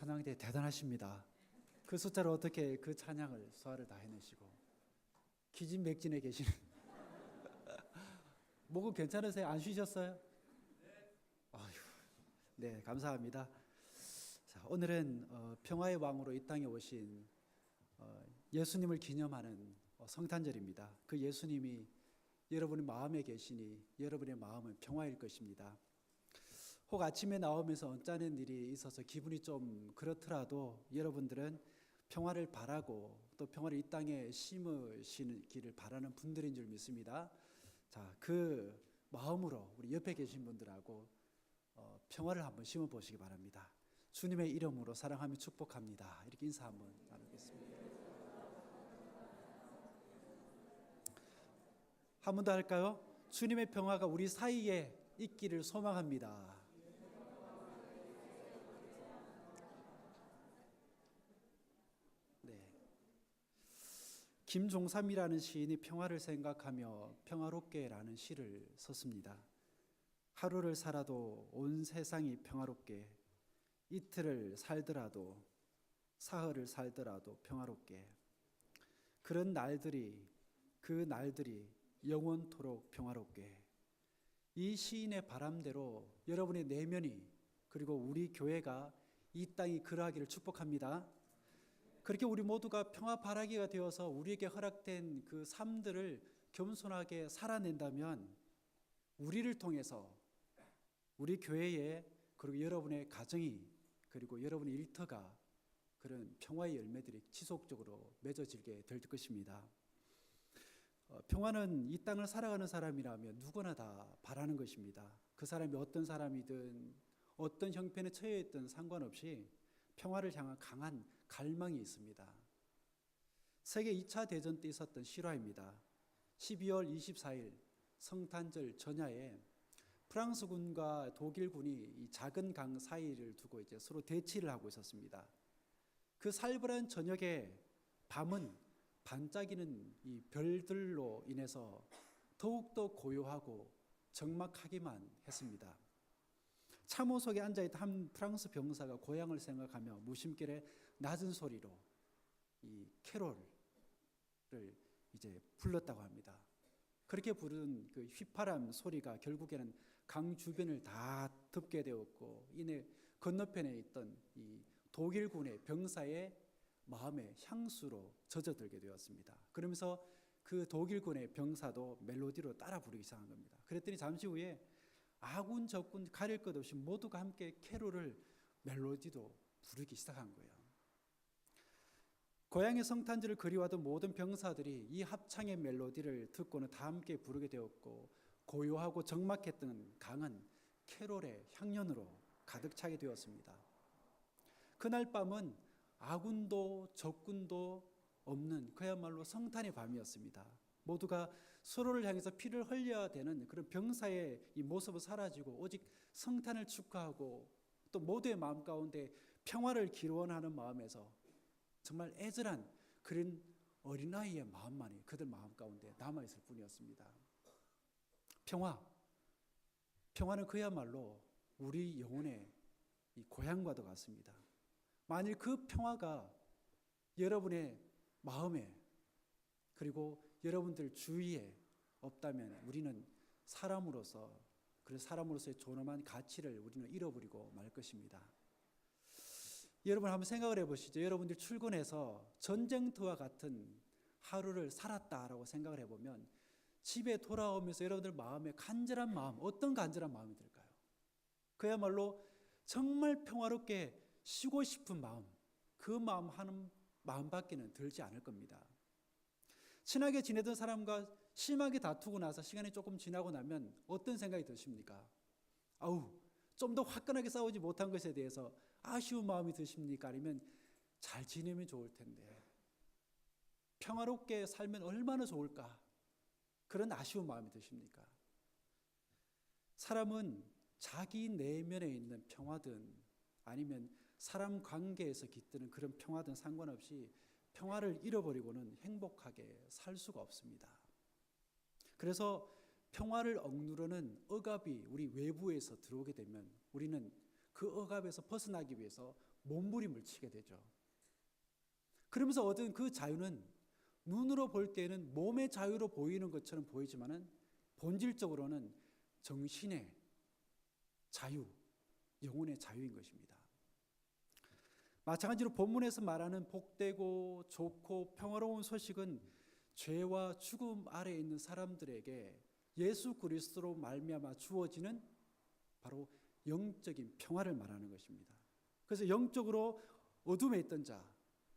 찬양대 대단하십니다. 그 숫자를 어떻게 그 찬양을 소화를 다 해내시고 기진맥진에 계시는 목은 괜찮으세요? 안 쉬셨어요? 아휴, 네, 감사합니다. 자, 오늘은 평화의 왕으로 이 땅에 오신 예수님을 기념하는 성탄절입니다. 그 예수님이 여러분의 마음에 계시니 여러분의 마음은 평화일 것입니다. 혹 아침에 나오면서 언짢은 일이 있어서 기분이 좀 그렇더라도 여러분들은 평화를 바라고 또 평화를 이 땅에 심으시기를 바라는 분들인 줄 믿습니다. 자, 그 마음으로 우리 옆에 계신 분들하고 평화를 한번 심어 보시기 바랍니다. 주님의 이름으로 사랑하며 축복합니다. 이렇게 인사 한번 나누겠습니다. 한 번 더 할까요? 주님의 평화가 우리 사이에 있기를 소망합니다. 네. 김종삼이라는 시인이 평화를 생각하며 평화롭게라는 시를 썼습니다. 하루를 살아도 온 세상이 평화롭게, 이틀을 살더라도 사흘을 살더라도 평화롭게, 그런 날들이 그 날들이 영원토록 평화롭게. 이 시인의 바람대로 여러분의 내면이 그리고 우리 교회가 이 땅이 그러하기를 축복합니다. 그렇게 우리 모두가 평화 바라기가 되어서 우리에게 허락된 그 삶들을 겸손하게 살아낸다면 우리를 통해서 우리 교회에 그리고 여러분의 가정이 그리고 여러분의 일터가 그런 평화의 열매들이 지속적으로 맺어지게 될 것입니다. 평화는 이 땅을 살아가는 사람이라면 누구나 다 바라는 것입니다. 그 사람이 어떤 사람이든 어떤 형편에 처해 있든 상관없이 평화를 향한 강한 갈망이 있습니다. 세계 2차 대전 때 있었던 실화입니다. 12월 24일 성탄절 전야에 프랑스군과 독일군이 이 작은 강 사이를 두고 이제 서로 대치를 하고 있었습니다. 그 살벌한 저녁에 밤은 반짝이는 이 별들로 인해서 더욱더 고요하고 적막하기만 했습니다. 참호 속에 앉아있던 한 프랑스 병사가 고향을 생각하며 무심결에 낮은 소리로 이 캐롤을 이제 불렀다고 합니다. 그렇게 부른 그 휘파람 소리가 결국에는 강 주변을 다 덮게 되었고 이내 건너편에 있던 이 독일군의 병사의 마음의 향수로 젖어들게 되었습니다. 그러면서 그 독일군의 병사도 멜로디로 따라 부르기 시작한 겁니다. 그랬더니 잠시 후에 아군 적군 가릴 것 없이 모두가 함께 캐롤을 멜로디도 부르기 시작한 거예요. 고향의 성탄절을 그리워하던 모든 병사들이 이 합창의 멜로디를 듣고는 다 함께 부르게 되었고 고요하고 적막했던 강은 캐롤의 향연으로 가득 차게 되었습니다. 그날 밤은 아군도 적군도 없는 그야말로 성탄의 밤이었습니다. 모두가 서로를 향해서 피를 흘려야 되는 그런 병사의 이 모습은 사라지고 오직 성탄을 축하하고 또 모두의 마음 가운데 평화를 기원하는 마음에서 정말 애절한 그런 어린아이의 마음만이 그들 마음 가운데 남아있을 뿐이었습니다. 평화는 그야말로 우리 영혼의 이 고향과도 같습니다. 만일 그 평화가 여러분의 마음에 그리고 여러분들 주위에 없다면 우리는 사람으로서 그런 사람으로서의 존엄한 가치를 우리는 잃어버리고 말 것입니다. 여러분 한번 생각을 해보시죠. 여러분들 출근해서 전쟁터와 같은 하루를 살았다라고 생각을 해보면 집에 돌아오면서 여러분들 마음에 간절한 마음, 어떤 간절한 마음이 들까요? 그야말로 정말 평화롭게 쉬고 싶은 마음, 그 마음 하는 마음밖에는 들지 않을 겁니다. 친하게 지내던 사람과 심하게 다투고 나서 시간이 조금 지나고 나면 어떤 생각이 드십니까? 좀 더 화끈하게 싸우지 못한 것에 대해서 아쉬운 마음이 드십니까? 아니면 잘 지내면 좋을 텐데 평화롭게 살면 얼마나 좋을까? 그런 아쉬운 마음이 드십니까? 사람은 자기 내면에 있는 평화든 아니면 사람 관계에서 깃드는 그런 평화든 상관없이 평화를 잃어버리고는 행복하게 살 수가 없습니다. 그래서 평화를 억누르는 억압이 우리 외부에서 들어오게 되면 우리는 그 억압에서 벗어나기 위해서 몸부림을 치게 되죠. 그러면서 얻은 그 자유는 눈으로 볼 때는 몸의 자유로 보이는 것처럼 보이지만은 본질적으로는 정신의 자유, 영혼의 자유인 것입니다. 마찬가지로 본문에서 말하는 복되고 좋고 평화로운 소식은 죄와 죽음 아래에 있는 사람들에게 예수 그리스도로 말미암아 주어지는 바로 영적인 평화를 말하는 것입니다. 그래서 영적으로 어둠에 있던 자,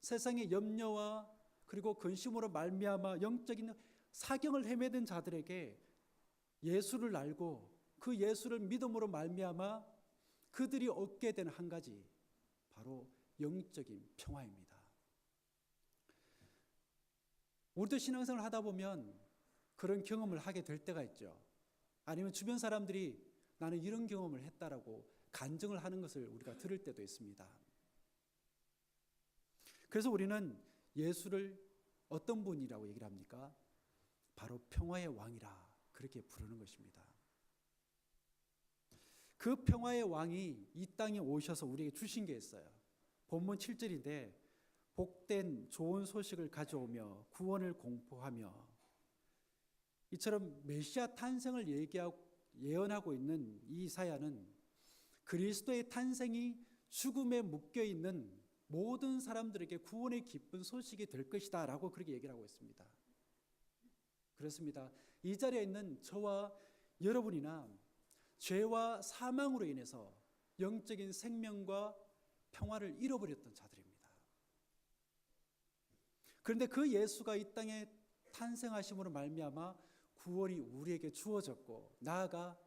세상의 염려와 그리고 근심으로 말미암아 영적인 사경을 헤매던 자들에게 예수를 알고 그 예수를 믿음으로 말미암아 그들이 얻게 된 한 가지, 바로 영적인 평화입니다. 우리도 신앙생활을 하다 보면 그런 경험을 하게 될 때가 있죠. 아니면 주변 사람들이 나는 이런 경험을 했다라고 간증을 하는 것을 우리가 들을 때도 있습니다. 그래서 우리는 예수를 어떤 분이라고 얘기를 합니까? 바로 평화의 왕이라 그렇게 부르는 것입니다. 그 평화의 왕이 이 땅에 오셔서 우리에게 주신 게 있어요. 본문 7절인데 복된 좋은 소식을 가져오며 구원을 공포하며, 이처럼 메시아 탄생을 예언하고 있는 이 이사야는 그리스도의 탄생이 죽음에 묶여있는 모든 사람들에게 구원의 기쁜 소식이 될 것이다 라고 그렇게 얘기를 하고 있습니다. 그렇습니다. 이 자리에 있는 저와 여러분이나 죄와 사망으로 인해서 영적인 생명과 평화를 잃어버렸던 자들입니다. 그런데 그 예수가 이 땅에 탄생하심으로 말미암아 구원이 우리에게 주어졌고, 나아가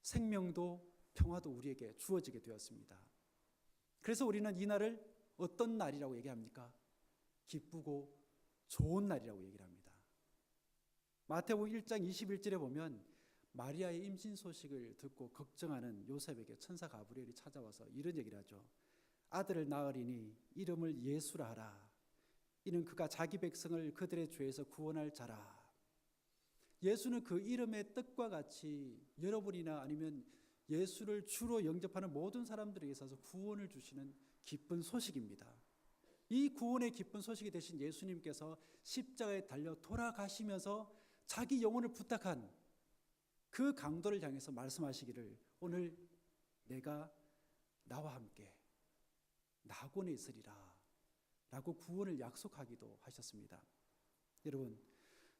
생명도 평화도 우리에게 주어지게 되었습니다. 그래서 우리는 이 날을 어떤 날이라고 얘기합니까? 기쁘고 좋은 날이라고 얘기를 합니다. 마태복음 1장 21절에 보면 마리아의 임신 소식을 듣고 걱정하는 요셉에게 천사 가브리엘이 찾아와서 이런 얘기를 하죠. 아들을 낳으리니 이름을 예수라 하라. 이는 그가 자기 백성을 그들의 죄에서 구원할 자라. 예수는 그 이름의 뜻과 같이 여러분이나 아니면 예수를 주로 영접하는 모든 사람들에게 있어서 구원을 주시는 기쁜 소식입니다. 이 구원의 기쁜 소식이 되신 예수님께서 십자가에 달려 돌아가시면서 자기 영혼을 부탁한 그 강도를 향해서 말씀하시기를, 오늘 내가 나와 함께 낙원에 있으리라 라고 구원을 약속하기도 하셨습니다. 여러분,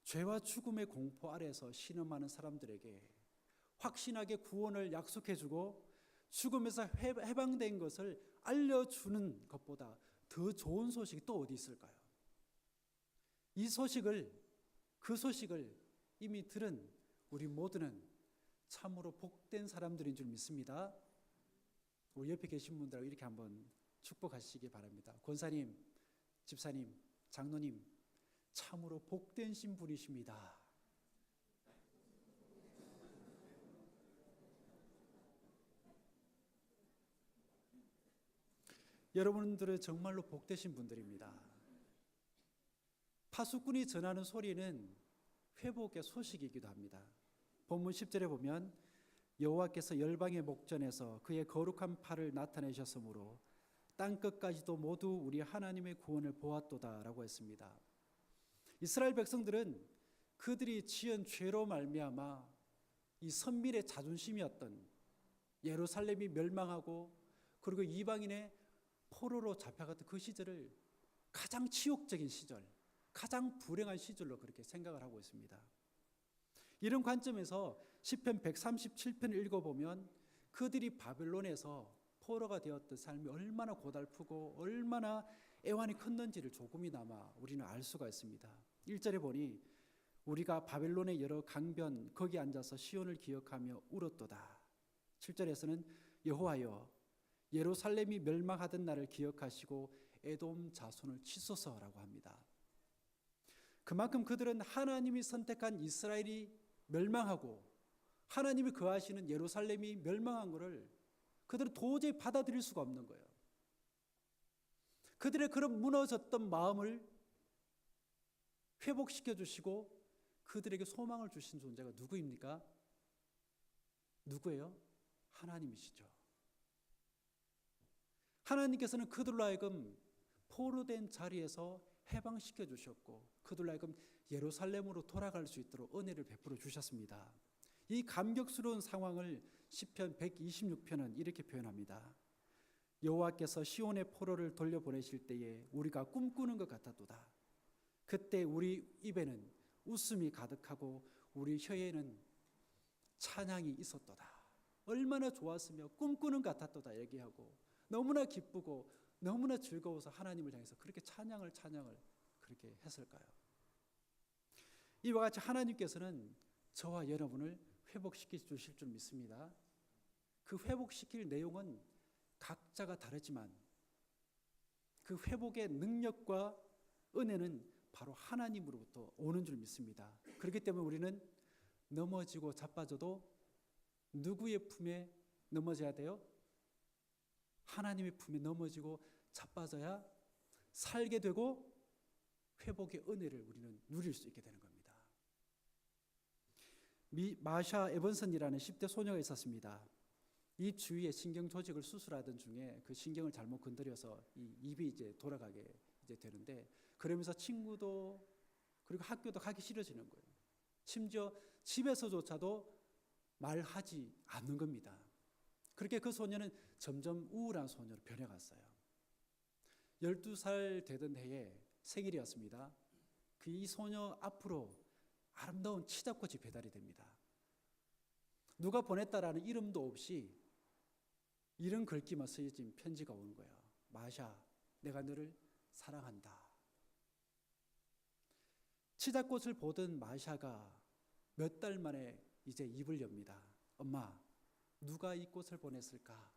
죄와 죽음의 공포 아래에서 신음하는 사람들에게 확신하게 구원을 약속해주고 죽음에서 해방된 것을 알려주는 것보다 더 좋은 소식이 또 어디 있을까요? 그 소식을 이미 들은 우리 모두는 참으로 복된 사람들인 줄 믿습니다. 우리 옆에 계신 분들하고 이렇게 한번 축복하시기 바랍니다. 권사님, 집사님, 장로님, 참으로 복된 분이십니다. 여러분들은 정말로 복되신 분들입니다. 파수꾼이 전하는 소리는 회복의 소식이기도 합니다. 본문 10절에 보면 여호와께서 열방의 목전에서 그의 거룩한 팔을 나타내셨으므로 땅끝까지도 모두 우리 하나님의 구원을 보았도다 라고 했습니다. 이스라엘 백성들은 그들이 지은 죄로 말미암아 이 선민의 자존심이었던 예루살렘이 멸망하고 그리고 이방인의 포로로 잡혀갔던 그 시절을 가장 치욕적인 시절, 가장 불행한 시절로 그렇게 생각을 하고 있습니다. 이런 관점에서 시편 137편을 읽어보면 그들이 바벨론에서 포로가 되었던 삶이 얼마나 고달프고 얼마나 애환이 컸는지를 조금이나마 우리는 알 수가 있습니다. 1절에 보니 우리가 바벨론의 여러 강변 거기 앉아서 시온을 기억하며 울었도다. 7절에서는 여호와여 예루살렘이 멸망하던 날을 기억하시고 에돔 자손을 치소서라고 합니다. 그만큼 그들은 하나님이 선택한 이스라엘이 멸망하고 하나님이 거하시는 예루살렘이 멸망한 것을 그들은 도저히 받아들일 수가 없는 거예요. 그들의 그런 무너졌던 마음을 회복시켜 주시고 그들에게 소망을 주신 존재가 누구입니까? 누구예요? 하나님이시죠. 하나님께서는 그들로 하여금 포로된 자리에서 해방시켜 주셨고 그들로 하여금 예루살렘으로 돌아갈 수 있도록 은혜를 베풀어 주셨습니다. 이 감격스러운 상황을 시편 126편은 이렇게 표현합니다. 여호와께서 시온의 포로를 돌려보내실 때에 우리가 꿈꾸는 것 같았도다. 그때 우리 입에는 웃음이 가득하고 우리 혀에는 찬양이 있었도다. 얼마나 좋았으며 꿈꾸는 것 같았도다 얘기하고 너무나 기쁘고 너무나 즐거워서 하나님을 향해서 그렇게 찬양을 그렇게 했을까요? 이와 같이 하나님께서는 저와 여러분을 회복시켜 주실 줄 믿습니다. 그 회복시킬 내용은 각자가 다르지만 그 회복의 능력과 은혜는 바로 하나님으로부터 오는 줄 믿습니다. 그렇기 때문에 우리는 넘어지고 자빠져도 누구의 품에 넘어져야 돼요? 하나님의 품에 넘어지고 자빠져야 살게 되고 회복의 은혜를 우리는 누릴 수 있게 되는 겁니다. 마샤 에번슨이라는 10대 소녀가 있었습니다. 이 주위에 신경 조직을 수술하던 중에 그 신경을 잘못 건드려서 이 입이 이제 돌아가게 되는데 그러면서 친구도 그리고 학교도 가기 싫어지는 거예요. 심지어 집에서조차도 말하지 않는 겁니다. 그렇게 그 소녀는 점점 우울한 소녀로 변해갔어요. 12살 되던 해에 생일이었습니다. 이 소녀 앞으로 아름다운 치자꽃이 배달이 됩니다. 누가 보냈다라는 이름도 없이 이런 글귀만 쓰여진 편지가 오는 거예요. 마샤, 내가 너를 사랑한다. 치자꽃을 보던 마샤가 몇 달 만에 이제 입을 엽니다. 엄마, 누가 이 꽃을 보냈을까?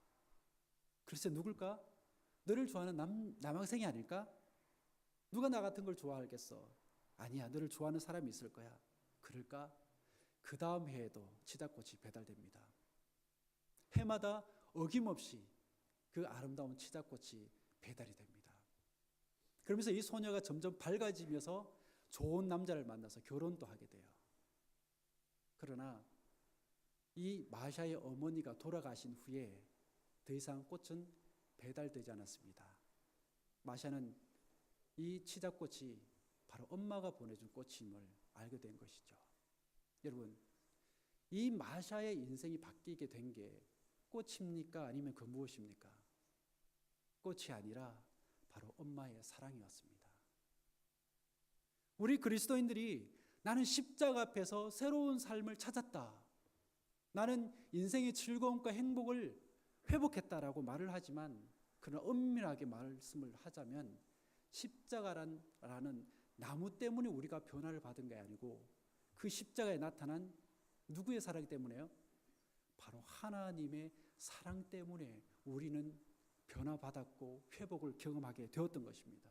글쎄 누굴까? 너를 좋아하는 남학생이 아닐까? 누가 나 같은 걸 좋아하겠어? 아니야, 너를 좋아하는 사람이 있을 거야. 그럴까? 그 다음 해에도 치자꽃이 배달됩니다. 해마다 어김없이 그 아름다운 치자꽃이 배달이 됩니다. 그러면서 이 소녀가 점점 밝아지면서 좋은 남자를 만나서 결혼도 하게 돼요. 그러나 이 마샤의 어머니가 돌아가신 후에 더 이상 꽃은 배달되지 않았습니다. 마샤는 이 치자꽃이 바로 엄마가 보내준 꽃임을 알게 된 것이죠. 여러분, 이 마샤의 인생이 바뀌게 된 게 꽃입니까? 아니면 그 무엇입니까? 꽃이 아니라 바로 엄마의 사랑이었습니다. 우리 그리스도인들이 나는 십자가 앞에서 새로운 삶을 찾았다. 나는 인생의 즐거움과 행복을 회복했다라고 말을 하지만 그러나 엄밀하게 말씀을 하자면 십자가라는 나무 때문에 우리가 변화를 받은 게 아니고 그 십자가에 나타난 누구의 사랑 때문에요? 바로 하나님의 사랑 때문에 우리는 변화받았고 회복을 경험하게 되었던 것입니다.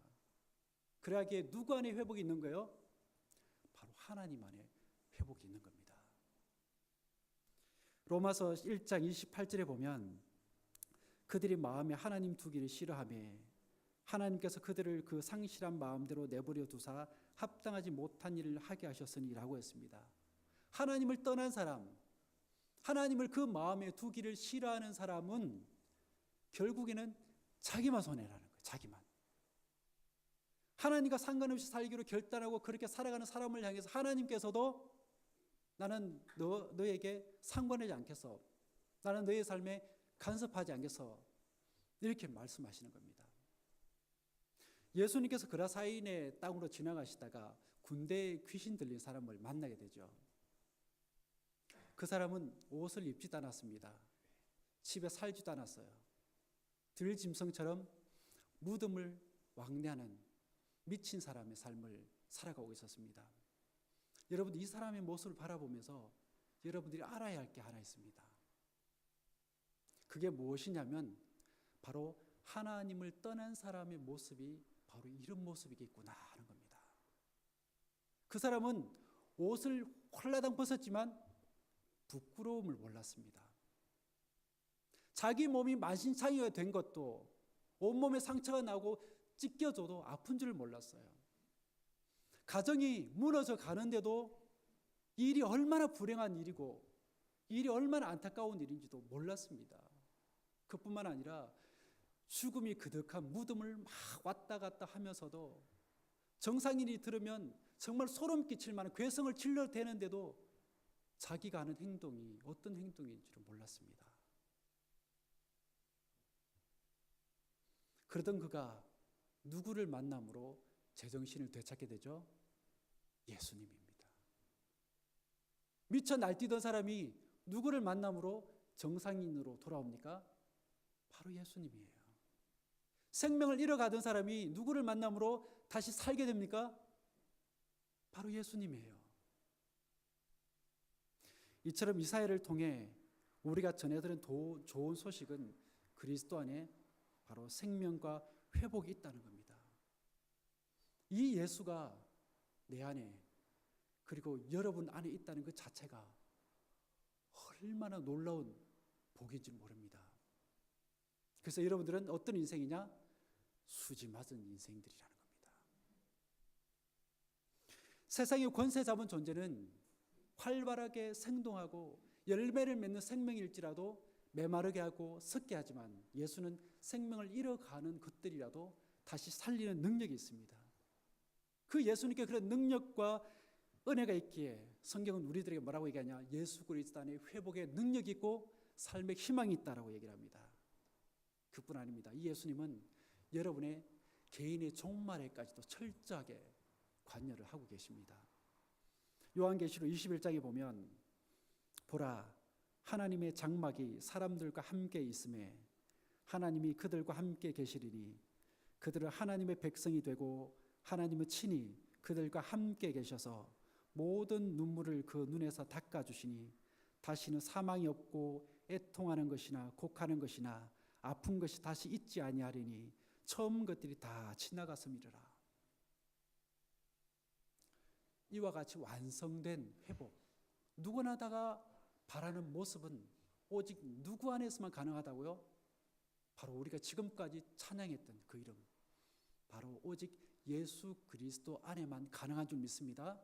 그러기에 누구 안에 회복이 있는 거예요? 바로 하나님 안에 회복이 있는 겁니다. 로마서 1장 28절에 보면 그들이 마음에 하나님 두기를 싫어하며 하나님께서 그들을 그 상실한 마음대로 내버려 두사 합당하지 못한 일을 하게 하셨으니라고 했습니다. 하나님을 떠난 사람, 하나님을 그 마음에 두기를 싫어하는 사람은 결국에는 자기만 손해라는 거예요. 자기만. 하나님과 상관없이 살기로 결단하고 그렇게 살아가는 사람을 향해서 하나님께서도 나는 너에게 상관하지 않겠어. 나는 너의 삶에 간섭하지 않겠어. 이렇게 말씀하시는 겁니다. 예수님께서 그라사인의 땅으로 지나가시다가 군대에 귀신 들린 사람을 만나게 되죠. 그 사람은 옷을 입지도 않았습니다. 집에 살지도 않았어요. 들짐승처럼 무덤을 왕래하는 미친 사람의 삶을 살아가고 있었습니다. 여러분, 이 사람의 모습을 바라보면서 여러분들이 알아야 할 게 하나 있습니다. 그게 무엇이냐면 바로 하나님을 떠난 사람의 모습이 바로 이런 모습이겠구나 하는 겁니다. 그 사람은 옷을 홀라당 벗었지만 부끄러움을 몰랐습니다. 자기 몸이 만신창이가 된 것도 온몸에 상처가 나고 찢겨져도 아픈 줄 몰랐어요. 가정이 무너져 가는데도 일이 얼마나 불행한 일이고 일이 얼마나 안타까운 일인지도 몰랐습니다. 그뿐만 아니라 죽음이 그득한 무덤을 막 왔다 갔다 하면서도 정상인이 들으면 정말 소름 끼칠 만한 괴성을 질러대는데도 자기가 하는 행동이 어떤 행동인지를 몰랐습니다. 그러던 그가 누구를 만남으로 제정신을 되찾게 되죠? 예수님입니다. 미쳐 날뛰던 사람이 누구를 만남으로 정상인으로 돌아옵니까? 바로 예수님이에요. 생명을 잃어가던 사람이 누구를 만남으로 다시 살게 됩니까? 바로 예수님이에요. 이처럼 이사야를 통해 우리가 전해드린 좋은 소식은 그리스도 안에 바로 생명과 회복이 있다는 겁니다. 이 예수가 내 안에 그리고 여러분 안에 있다는 그 자체가 얼마나 놀라운 복인지 모릅니다. 그래서 여러분들은 어떤 인생이냐? 수지 맞은 인생들이라는 겁니다. 세상의 권세 잡은 존재는 활발하게 생동하고 열매를 맺는 생명일지라도 메마르게 하고 썩게 하지만 예수는 생명을 잃어가는 것들이라도 다시 살리는 능력이 있습니다. 그 예수님께 그런 능력과 은혜가 있기에 성경은 우리들에게 뭐라고 얘기하냐? 예수 그리스도 안에 회복의 능력이 있고 삶의 희망이 있다라고 얘기를 합니다. 그뿐 아닙니다. 이 예수님은 여러분의 개인의 종말에까지도 철저하게 관여를 하고 계십니다. 요한계시록 21장에 보면 보라 하나님의 장막이 사람들과 함께 있음에 하나님이 그들과 함께 계시리니 그들은 하나님의 백성이 되고 하나님은 친히 그들과 함께 계셔서 모든 눈물을 그 눈에서 닦아주시니 다시는 사망이 없고 애통하는 것이나 곡하는 것이나 아픈 것이 다시 있지 아니하리니 처음 것들이 다 지나갔음이로라. 이와 같이 완성된 회복, 누구나 다가 바라는 모습은 오직 누구 안에서만 가능하다고요? 바로 우리가 지금까지 찬양했던 그 이름, 바로 오직 예수 그리스도 안에만 가능한 줄 믿습니다.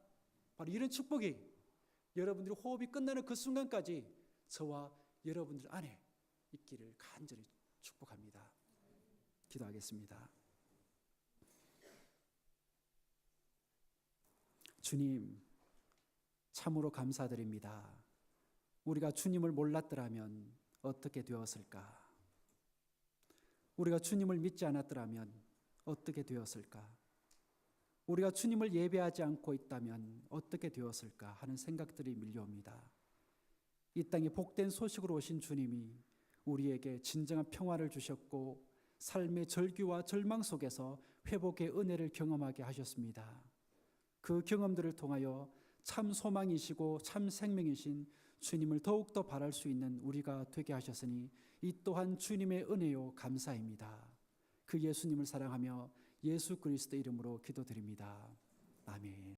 바로 이런 축복이 여러분들이 호흡이 끝나는 그 순간까지 저와 여러분들 안에 있기를 간절히 축복합니다. 기도하겠습니다. 주님, 참으로 감사드립니다. 우리가 주님을 몰랐더라면 어떻게 되었을까? 우리가 주님을 믿지 않았더라면 어떻게 되었을까? 우리가 주님을 예배하지 않고 있다면 어떻게 되었을까 하는 생각들이 밀려옵니다. 이 땅에 복된 소식으로 오신 주님이 우리에게 진정한 평화를 주셨고 삶의 절규와 절망 속에서 회복의 은혜를 경험하게 하셨습니다. 그 경험들을 통하여 참 소망이시고 참 생명이신 주님을 더욱더 바랄 수 있는 우리가 되게 하셨으니 이 또한 주님의 은혜요 감사입니다. 그 예수님을 사랑하며 예수 그리스도 이름으로 기도드립니다. 아멘.